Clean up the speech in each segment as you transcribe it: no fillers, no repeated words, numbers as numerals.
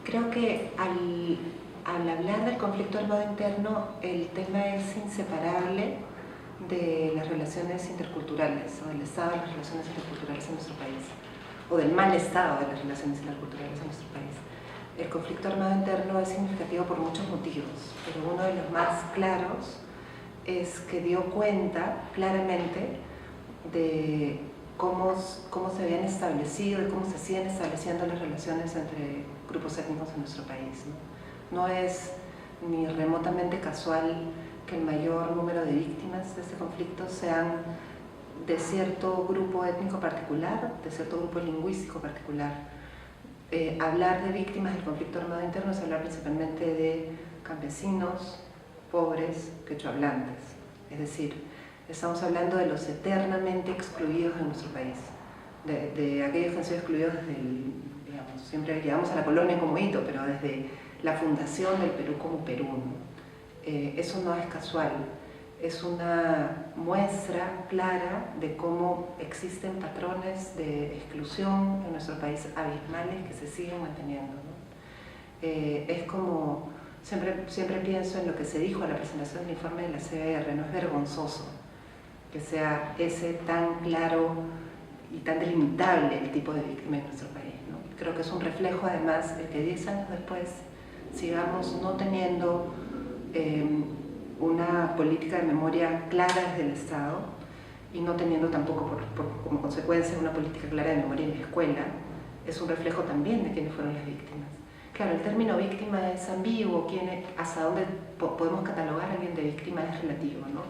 Creo que al hablar del conflicto armado interno, el tema es inseparable de las relaciones interculturales o del estado de las relaciones interculturales en nuestro país, o del mal estado de las relaciones interculturales en nuestro país. El conflicto armado interno es significativo por muchos motivos, pero uno de los más claros es que dio cuenta claramente de cómo se habían establecido y cómo se siguen estableciendo las relaciones entre grupos étnicos en nuestro país, ¿no? No es ni remotamente casual que el mayor número de víctimas de este conflicto sean de cierto grupo étnico particular, de cierto grupo lingüístico particular. Hablar de víctimas del conflicto armado interno es hablar principalmente de campesinos, pobres, quechohablantes. Es decir, estamos hablando de los eternamente excluidos de nuestro país, de aquellos que han sido excluidos desde digamos, siempre llegamos a la colonia como hito, pero desde la fundación del Perú como Perú, ¿no? Eso no es casual, es una muestra clara de cómo existen patrones de exclusión en nuestro país abismales que se siguen manteniendo, ¿no? Es como, siempre pienso en lo que se dijo a la presentación del informe de la CBR, no es vergonzoso que sea ese tan claro y tan delimitable el tipo de víctima en nuestro país, ¿no? Creo que es un reflejo además de que 10 años después sigamos no teniendo una política de memoria clara desde el Estado y no teniendo tampoco como consecuencia una política clara de memoria en la escuela. Es un reflejo también de quiénes fueron las víctimas. Claro, el término víctima es ambiguo, hasta dónde podemos catalogar a alguien de víctima es relativo, ¿no?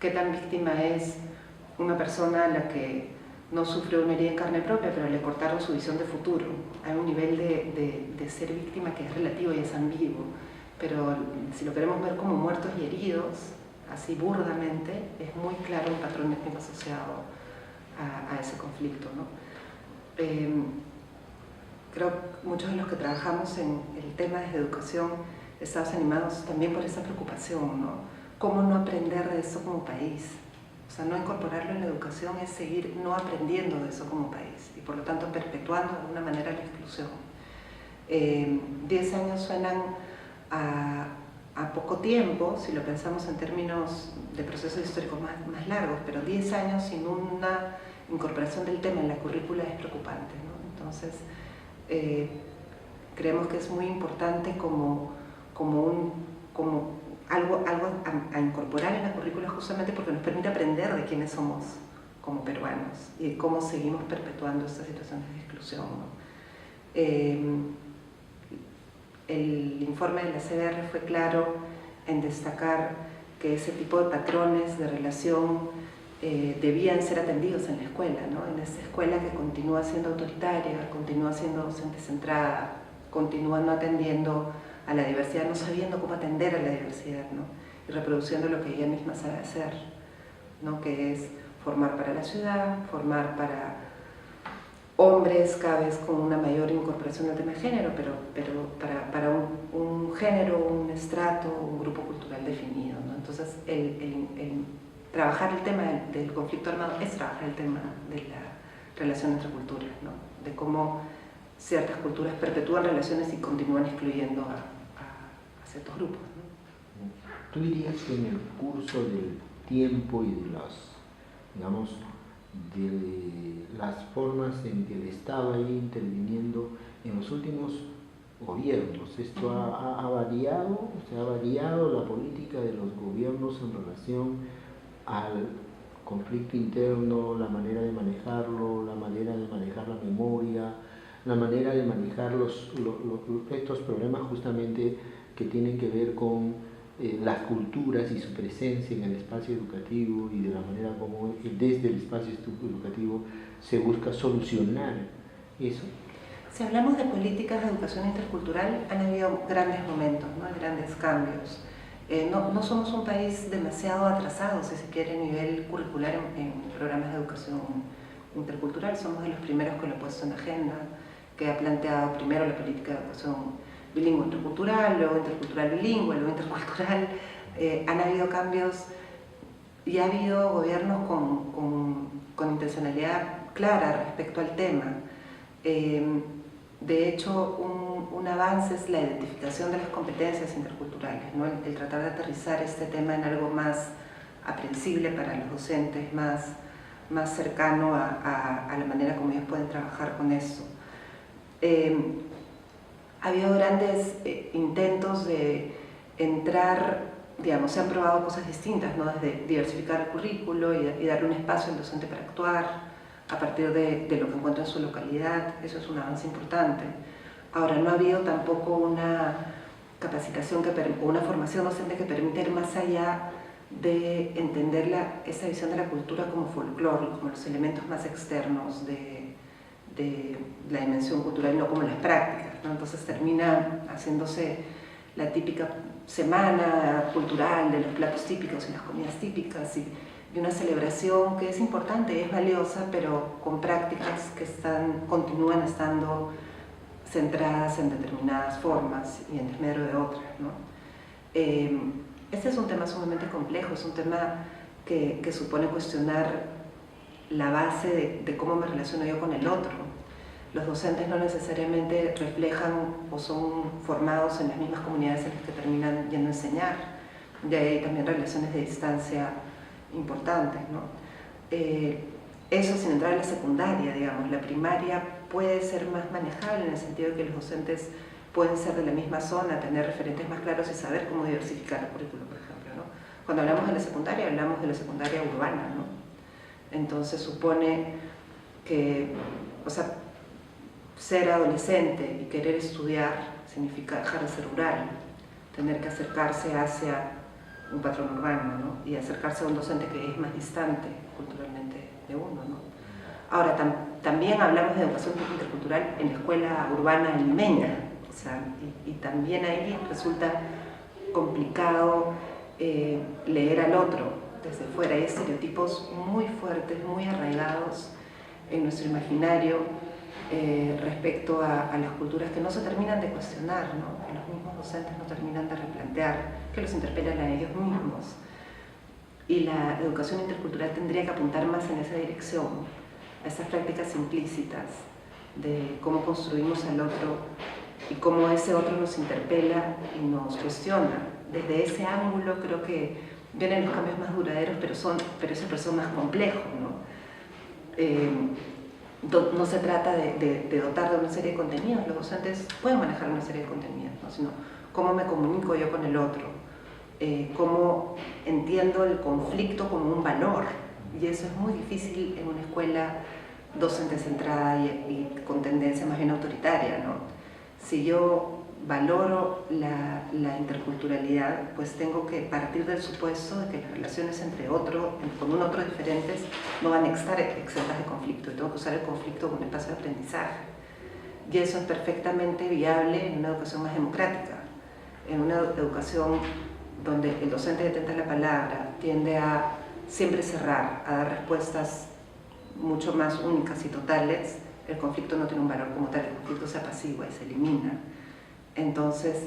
¿Qué tan víctima es una persona a la que no sufrió una herida en carne propia, pero le cortaron su visión de futuro? Hay un nivel de ser víctima que es relativo y es ambiguo, pero si lo queremos ver como muertos y heridos, así burdamente, es muy claro un patrón étnico asociado a ese conflicto, ¿no? Creo que muchos de los que trabajamos en el tema de educación estamos animados también por esa preocupación, ¿no? ¿Cómo no aprender de eso como país? O sea, no incorporarlo en la educación es seguir no aprendiendo de eso como país y por lo tanto perpetuando de alguna manera la exclusión. 10 años suenan a poco tiempo, si lo pensamos en términos de procesos históricos más largos, pero 10 años sin una incorporación del tema en la currícula es preocupante, ¿no? Entonces, creemos que es muy importante como algo a incorporar en la currícula justamente porque nos permite aprender de quiénes somos como peruanos y de cómo seguimos perpetuando estas situaciones de exclusión, ¿no? El informe de la CBR fue claro en destacar que ese tipo de patrones de relación debían ser atendidos en la escuela, ¿no? En esa escuela que continúa siendo autoritaria, continúa siendo docente centrada, continúa no atendiendo a la diversidad, no sabiendo cómo atender a la diversidad, ¿no? Y reproduciendo lo que ella misma sabe hacer, ¿no? Que es formar para la ciudad, formar para hombres cada vez con una mayor incorporación del tema de género, pero para un género, un estrato, un grupo cultural definido, ¿no? Entonces, el trabajar el tema del conflicto armado es trabajar el tema de la relación entre culturas, ¿no? De cómo ciertas culturas perpetúan relaciones y continúan excluyendo a ciertos grupos, ¿no? ¿Tú dirías que en el curso del tiempo y de las formas en que el Estado ha ido interviniendo en los últimos gobiernos, esto ha variado, ha variado la política de los gobiernos en relación al conflicto interno, la manera de manejarlo, la manera de manejar la memoria, la manera de manejar estos problemas justamente que tienen que ver con las culturas y su presencia en el espacio educativo y de la manera como desde el espacio educativo se busca solucionar eso? Si hablamos de políticas de educación intercultural, han habido grandes momentos, ¿no? Grandes cambios. No somos un país demasiado atrasado, si se quiere, a nivel curricular en programas de educación intercultural. Somos de los primeros que lo ha puesto en agenda, que ha planteado primero la política de educación bilingüe intercultural, luego intercultural bilingüe, luego intercultural. Han habido cambios y ha habido gobiernos con intencionalidad clara respecto al tema. De hecho, un avance es la identificación de las competencias interculturales, ¿no? El tratar de aterrizar este tema en algo más aprensible para los docentes, más cercano a la manera como ellos pueden trabajar con eso. Ha habido grandes intentos de entrar, digamos, se han probado cosas distintas, ¿no? Desde diversificar el currículo y darle un espacio al docente para actuar a partir de lo que encuentra en su localidad. Eso es un avance importante. Ahora, no ha habido tampoco una capacitación o una formación docente que permita ir más allá de entender esa visión de la cultura como folclore, como los elementos más externos de la dimensión cultural y no como las prácticas, ¿no? Entonces termina haciéndose la típica semana cultural de los platos típicos y las comidas típicas y una celebración que es importante y es valiosa, pero con prácticas que continúan estando centradas en determinadas formas y en desmedro de otras, ¿no? Este es un tema sumamente complejo, es un tema que supone cuestionar la base de cómo me relaciono yo con el otro. Los docentes no necesariamente reflejan o son formados en las mismas comunidades en las que terminan yendo a enseñar. Y hay también relaciones de distancia importantes, ¿no? Eso sin entrar en la secundaria, digamos. La primaria puede ser más manejable en el sentido de que los docentes pueden ser de la misma zona, tener referentes más claros y saber cómo diversificar el currículo, por ejemplo, ¿no? Cuando hablamos de la secundaria, hablamos de la secundaria urbana, ¿no? Entonces supone que, o sea, ser adolescente y querer estudiar significa dejar de ser rural, tener que acercarse hacia un patrón urbano, ¿no? Y acercarse a un docente que es más distante culturalmente de uno, ¿no? Ahora, también hablamos de educación intercultural en la escuela urbana limeña, o sea, y también ahí resulta complicado leer al otro desde fuera. Hay estereotipos muy fuertes, muy arraigados en nuestro imaginario respecto a las culturas que no se terminan de cuestionar, ¿no? Que los mismos docentes no terminan de replantear, que los interpelan a ellos mismos. Y la educación intercultural tendría que apuntar más en esa dirección, a esas prácticas implícitas de cómo construimos al otro y cómo ese otro nos interpela y nos cuestiona. Desde ese ángulo creo que vienen los cambios más duraderos, pero esos son más complejos, ¿no? No se trata de dotar de una serie de contenidos, los docentes pueden manejar una serie de contenidos, ¿no? Sino cómo me comunico yo con el otro, cómo entiendo el conflicto como un valor, y eso es muy difícil en una escuela docente centrada y con tendencia más bien autoritaria, ¿no? Si yo valoro la interculturalidad, pues tengo que partir del supuesto de que las relaciones con un otro diferentes no van a estar exentas de conflicto, y tengo que usar el conflicto como un espacio de aprendizaje. Y eso es perfectamente viable en una educación más democrática, en una educación donde el docente detenta la palabra, tiende a siempre cerrar, a dar respuestas mucho más únicas y totales. El conflicto no tiene un valor como tal, el conflicto se apacigua y se elimina. Entonces,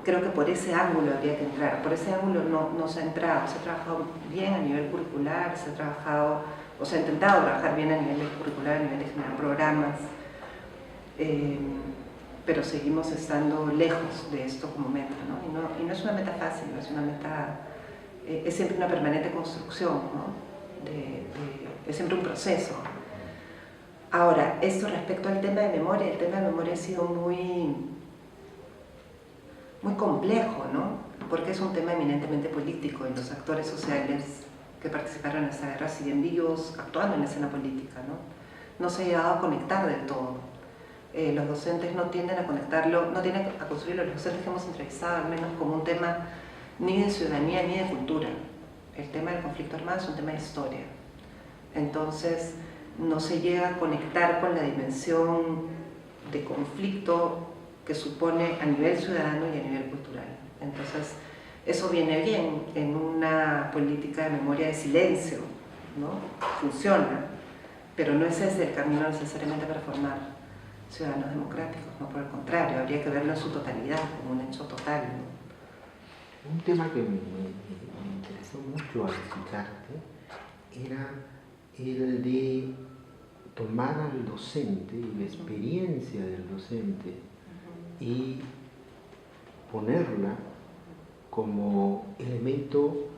creo que por ese ángulo habría que entrar. Por ese ángulo no se ha entrado. Se ha trabajado bien a nivel curricular, se ha intentado trabajar bien a nivel curricular, a nivel de generar programas, pero seguimos estando lejos de esto como meta, ¿no? Y no es una meta fácil, no es una meta, es siempre una permanente construcción, ¿no? Es siempre un proceso. Ahora, esto respecto al tema de memoria, el tema de memoria ha sido muy complejo, ¿no? Porque es un tema eminentemente político y los actores sociales que participaron en esta guerra siguen vivos, actuando en la escena política, ¿no? No se ha llegado a conectar del todo. Los docentes no tienden a conectarlo, no tienden a construirlo, los docentes que hemos entrevistado al menos, como un tema ni de ciudadanía ni de cultura. El tema del conflicto armado es un tema de historia. Entonces, no se llega a conectar con la dimensión de conflicto que supone a nivel ciudadano y a nivel cultural. Entonces, eso viene bien en una política de memoria de silencio, ¿no? Funciona, pero no es ese el camino necesariamente para formar ciudadanos democráticos, no, por el contrario, habría que verlo en su totalidad, como un hecho total, ¿no? Un tema que me interesó mucho al escucharte era el de tomar al docente y la experiencia del docente y ponerla como elemento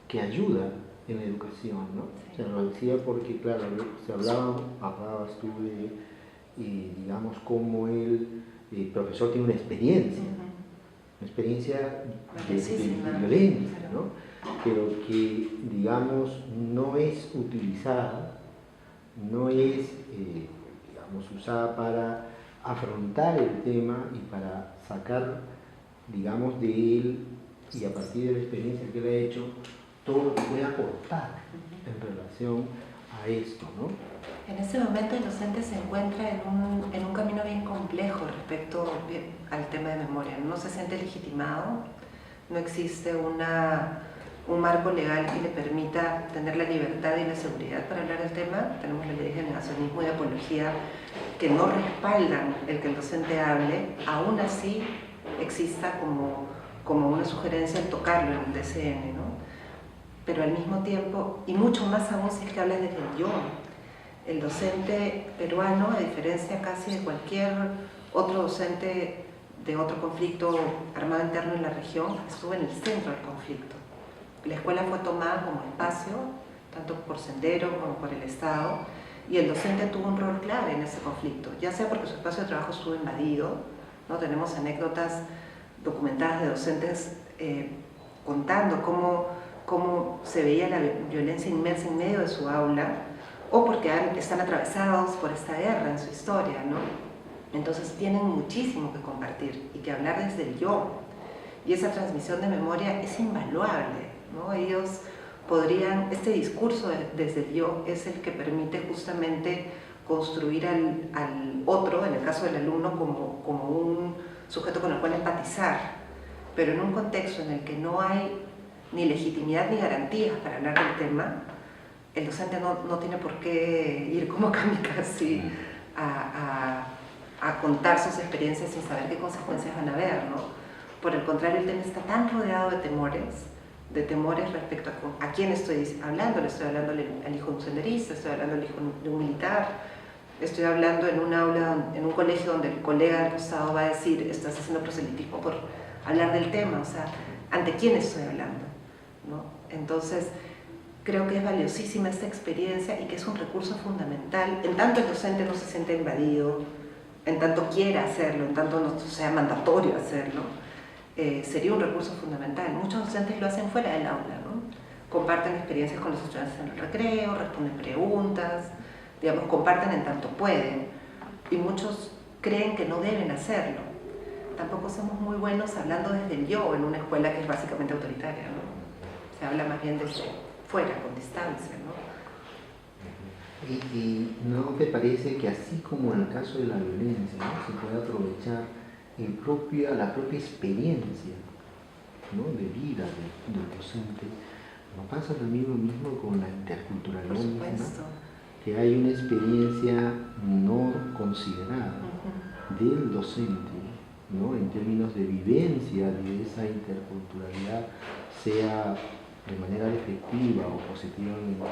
que ayuda en la educación, ¿no? O sea, lo decía porque, claro, hablabas tú de, digamos, cómo el profesor tiene una experiencia de violencia, ¿no? Pero que, digamos, no es utilizada, no es, digamos, usada para afrontar el tema y para sacar, digamos, de él y a partir de la experiencia que él ha hecho, todo lo que puede aportar en relación a esto, ¿no? En ese momento el docente se encuentra en un camino bien complejo respecto al tema de memoria. No se siente legitimado, no existe un marco legal que le permita tener la libertad y la seguridad para hablar del tema. Tenemos la ley de negacionismo y de apología que no respaldan el que el docente hable, aún así exista como una sugerencia el tocarlo en el DCN, ¿no? Pero al mismo tiempo, y mucho más aún si es que hablas desde el yo, el docente peruano, a diferencia casi de cualquier otro docente de otro conflicto armado interno en la región, estuvo en el centro del conflicto. La escuela fue tomada como espacio, tanto por Sendero como por el Estado, y el docente tuvo un rol clave en ese conflicto, ya sea porque su espacio de trabajo estuvo invadido, ¿no? Tenemos anécdotas documentadas de docentes contando cómo se veía la violencia inmersa en medio de su aula, o porque están atravesados por esta guerra en su historia, ¿no? Entonces tienen muchísimo que compartir y que hablar desde el yo. Y esa transmisión de memoria es invaluable, ¿no? Ellos podrían, este discurso desde el yo es el que permite justamente construir al otro, en el caso del alumno, como un sujeto con el cual empatizar, pero en un contexto en el que no hay ni legitimidad ni garantías para hablar del tema, el docente no tiene por qué ir como kamikaze a contar sus experiencias sin saber qué consecuencias van a haber, ¿no? Por el contrario, el tema está tan rodeado de temores respecto a quién estoy hablando. Le estoy hablando al hijo de un senderista, estoy hablando al hijo de un militar, estoy hablando en un aula, en un colegio donde el colega del costado va a decir, estás haciendo proselitismo por hablar del tema, o sea, ¿ante quién estoy hablando? ¿No? Entonces, creo que es valiosísima esta experiencia y que es un recurso fundamental, en tanto el docente no se siente invadido, en tanto quiera hacerlo, en tanto no sea mandatorio hacerlo, sería un recurso fundamental. Muchos docentes lo hacen fuera del aula, ¿no? Comparten experiencias con los estudiantes en el recreo, responden preguntas, digamos, comparten en tanto pueden, y muchos creen que no deben hacerlo. Tampoco somos muy buenos hablando desde el yo en una escuela que es básicamente autoritaria, ¿no? Se habla más bien desde fuera, con distancia, ¿no? ¿Y no te parece que así como en el caso de la violencia, ¿no?, se puede aprovechar la propia experiencia, ¿no?, de vida del docente? ¿No pasa también lo mismo con la interculturalidad? Por supuesto. Que hay una experiencia no considerada del docente, ¿no?, en términos de vivencia de esa interculturalidad, sea de manera efectiva o positivamente,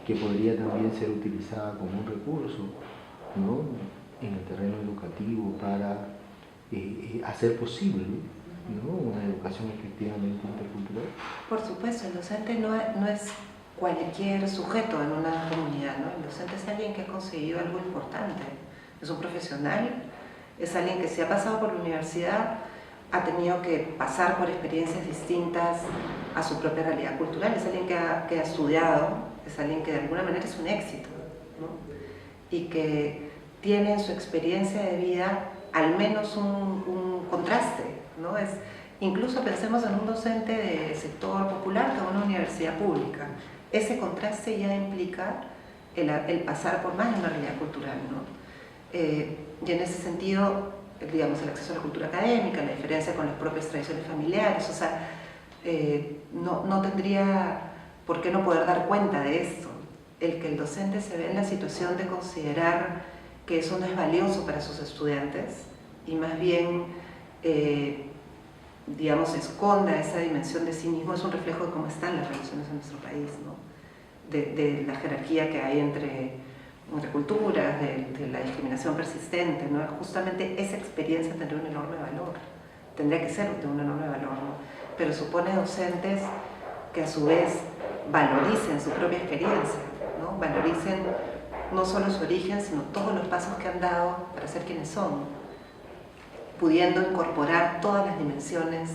que podría también ser utilizada como un recurso, ¿no?, en el terreno educativo para hacer posible, ¿no?, una educación efectivamente intercultural. Por supuesto, el docente no es cualquier sujeto en una comunidad, ¿no? El docente es alguien que ha conseguido algo importante, es un profesional, es alguien que se ha pasado por la universidad, ha tenido que pasar por experiencias distintas a su propia realidad cultural, es alguien que ha estudiado, es alguien que de alguna manera es un éxito, ¿no? Y que tiene en su experiencia de vida al menos un contraste, ¿no? Incluso pensemos en un docente de sector popular que en una universidad pública. Ese contraste ya implica el pasar por más de una realidad cultural, ¿no? Y en ese sentido, digamos, el acceso a la cultura académica, la diferencia con las propias tradiciones familiares, o sea, no tendría por qué no poder dar cuenta de esto. El que el docente se ve en la situación de considerar que eso no es valioso para sus estudiantes y más bien, digamos, esconda esa dimensión de sí mismo, es un reflejo de cómo están las relaciones en nuestro país, ¿no? De la jerarquía que hay entre entre culturas, de la discriminación persistente, ¿no? Justamente esa experiencia tendría un enorme valor, tendría que ser de un enorme valor, ¿no? Pero supone docentes que a su vez valoricen su propia experiencia, ¿no? Valoricen no solo su origen, sino todos los pasos que han dado para ser quienes son, pudiendo incorporar todas las dimensiones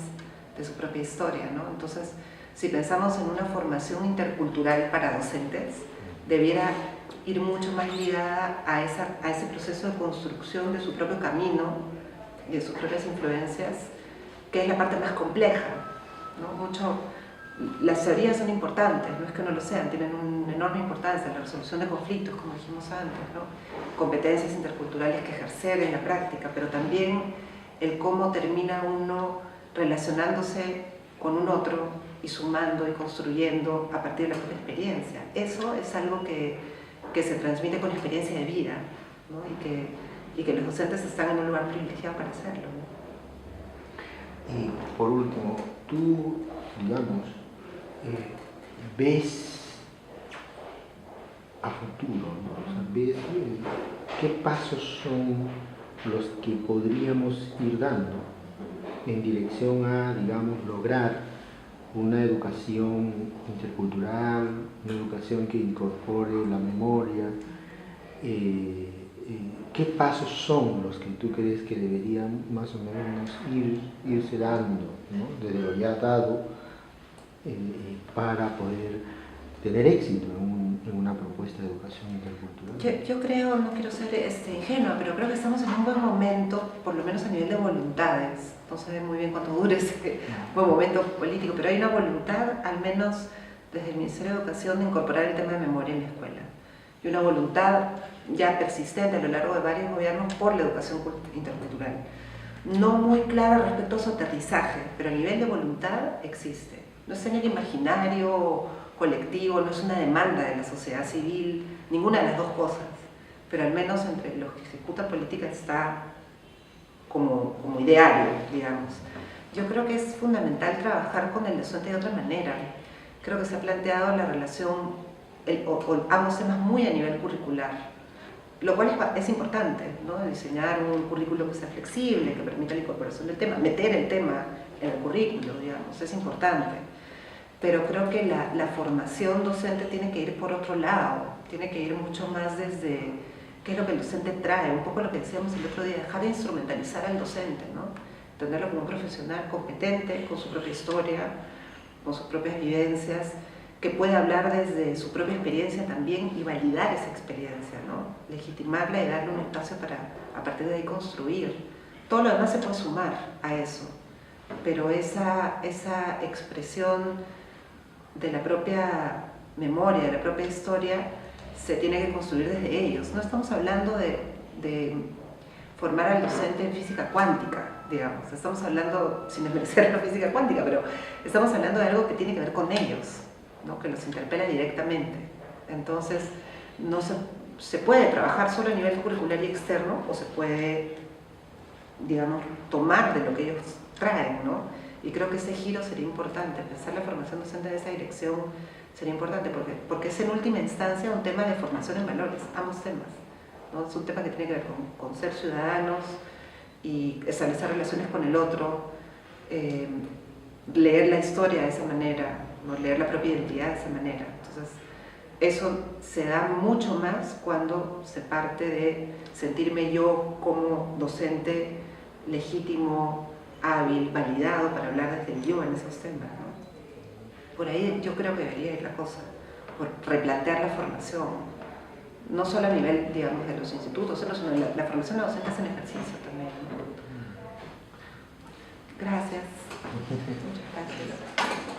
de su propia historia, ¿no? Entonces, si pensamos en una formación intercultural para docentes, debiera ir mucho más ligada a ese proceso de construcción de su propio camino y de sus propias influencias, que es la parte más compleja, ¿no? Las teorías son importantes, no es que no lo sean, tienen una enorme importancia, la resolución de conflictos, como dijimos antes, ¿no? Competencias interculturales que ejercer en la práctica, pero también el cómo termina uno relacionándose con un otro y sumando y construyendo a partir de la propia experiencia. Eso es algo que se transmite con experiencia de vida, ¿no? y que los docentes están en un lugar privilegiado para hacerlo, ¿no? Y por último, tú, digamos, ves a futuro, ¿no? O sea, ves qué pasos son los que podríamos ir dando en dirección a, digamos, lograr una educación intercultural, una educación que incorpore la memoria. ¿Qué pasos son los que tú crees que deberían más o menos irse dando, ¿no? Desde lo ya dado, para poder tener éxito en una propuesta de educación intercultural? Yo creo, no quiero ser ingenua, pero creo que estamos en un buen momento, por lo menos a nivel de voluntades. No sé muy bien cuánto dure ese buen momento político, pero hay una voluntad, al menos desde el Ministerio de Educación, de incorporar el tema de memoria en la escuela. Y una voluntad ya persistente a lo largo de varios gobiernos por la educación intercultural. No muy clara respecto a su aterrizaje, pero a nivel de voluntad existe. No es en el imaginario colectivo, no es una demanda de la sociedad civil, ninguna de las dos cosas, pero al menos entre los que ejecutan política está como ideario, digamos. Yo creo que es fundamental trabajar con el docente de otra manera. Creo que se ha planteado la relación, ambos temas muy a nivel curricular, lo cual es importante, ¿no? Diseñar un currículo que sea flexible, que permita la incorporación del tema, meter el tema en el currículo, digamos, es importante. Pero creo que la formación docente tiene que ir por otro lado, tiene que ir mucho más desde qué es lo que el docente trae, un poco lo que decíamos el otro día, dejar de instrumentalizar al docente, ¿no? Entenderlo como un profesional competente, con su propia historia, con sus propias vivencias, que puede hablar desde su propia experiencia también y validar esa experiencia, ¿no? Legitimarla y darle un espacio para a partir de ahí construir. Todo lo demás se puede sumar a eso, pero esa expresión de la propia memoria, de la propia historia, se tiene que construir desde ellos. No estamos hablando de formar al docente en física cuántica, digamos. Estamos hablando, sin desmerecer la física cuántica, pero estamos hablando de algo que tiene que ver con ellos, ¿no? Que los interpela directamente. Entonces, no se puede trabajar solo a nivel curricular y externo, o se puede, digamos, tomar de lo que ellos traen, ¿no? Y creo que ese giro sería importante, pensar la formación docente en esa dirección sería importante, porque es en última instancia un tema de formación en valores, ambos temas, ¿no? Es un tema que tiene que ver con ser ciudadanos y establecer relaciones con el otro, leer la historia de esa manera, ¿no? Leer la propia identidad de esa manera. Entonces, eso se da mucho más cuando se parte de sentirme yo como docente legítimo, hábil, validado para hablar desde el yo en esos temas, ¿no? Por ahí yo creo que debería ir la cosa, por replantear la formación, no solo a nivel, digamos, de los institutos, sino la formación de docentes en ejercicio también, ¿no? Gracias. Muchas gracias.